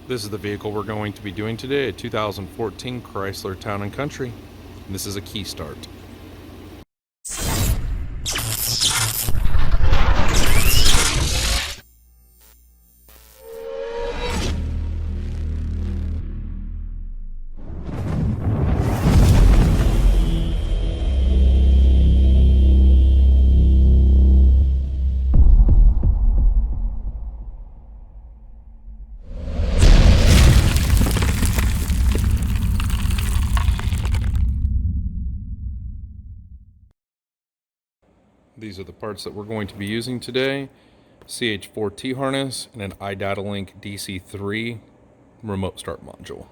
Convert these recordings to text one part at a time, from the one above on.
This is the vehicle we're going to be doing today, a 2014 Chrysler Town & Country. And this is a key start. These are the parts that we're going to be using today. CH4T harness and an iDataLink DC3 remote start module.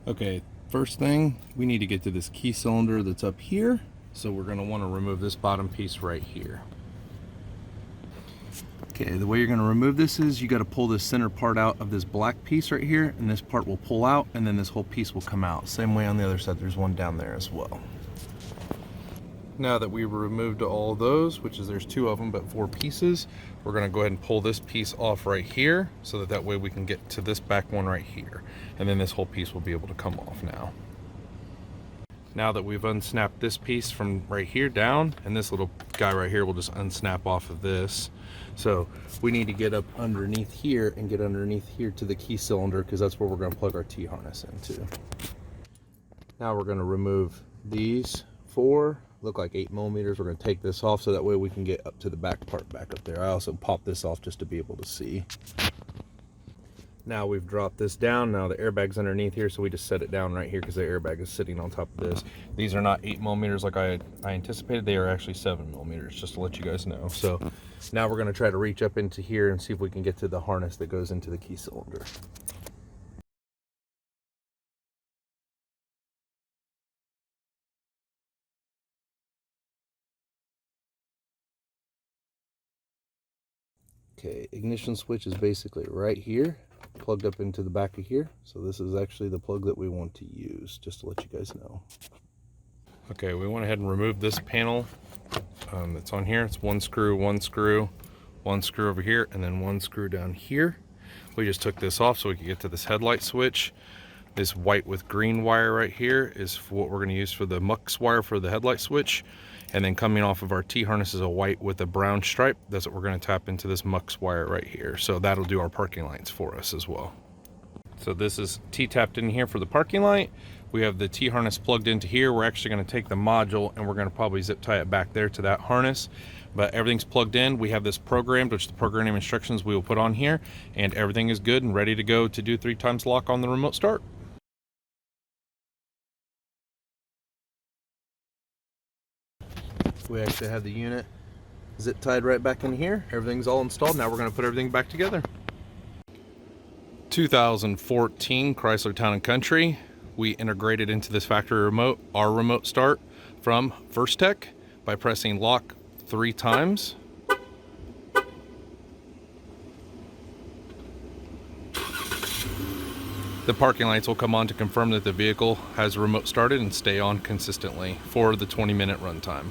Okay, first thing, we need to get to this key cylinder that's up here. So we're going to want to remove this bottom piece right here. Okay, the way you're going to remove this is you got to pull this center part out of this black piece right here, and this part will pull out, and then this whole piece will come out. Same way on the other side, there's one down there as well. Now that we've removed all of those, which is there's 2 of them but 4 pieces, we're going to go ahead and pull this piece off right here so that way we can get to this back one right here, and then this whole piece will be able to come off now. Now that we've unsnapped this piece from right here down, and this little guy right here will just unsnap off of this. So we need to get up underneath here and get underneath here to the key cylinder, because that's where we're going to plug our T-harness into. Now we're going to remove these 4, look like 8 millimeters. We're going to take this off so that way we can get up to the back part back up there. I also popped this off just to be able to see. Now we've dropped this down. Now the airbag's underneath here, so we just set it down right here because the airbag is sitting on top of this. These are not 8 millimeters like I anticipated. They are actually 7 millimeters, just to let you guys know. So now we're going to try to reach up into here and see if we can get to the harness that goes into the key cylinder. Okay, ignition switch is basically right here, plugged up into the back of here. So this is actually the plug that we want to use, just to let you guys know. Okay, we went ahead and removed this panel that's on here. It's 1 screw, 1 screw, 1 screw over here, and then 1 screw down here. We just took this off so we could get to this headlight switch. This white with green wire right here is what we're going to use for the mux wire for the headlight switch. And then coming off of our T-harness is a white with a brown stripe. That's what we're going to tap into this mux wire right here. So that'll do our parking lights for us as well. So this is T-tapped in here for the parking light. We have the T-harness plugged into here. We're actually going to take the module and we're going to probably zip tie it back there to that harness. But everything's plugged in. We have this programmed, which the programming instructions we will put on here. And everything is good and ready to go to do 3 times lock on the remote start. We actually have the unit zip tied right back in here. Everything's all installed. Now we're going to put everything back together. 2014 Chrysler Town & Country. We integrated into this factory remote our remote start from First Tech by pressing lock 3 times. The parking lights will come on to confirm that the vehicle has remote started and stay on consistently for the 20-minute runtime.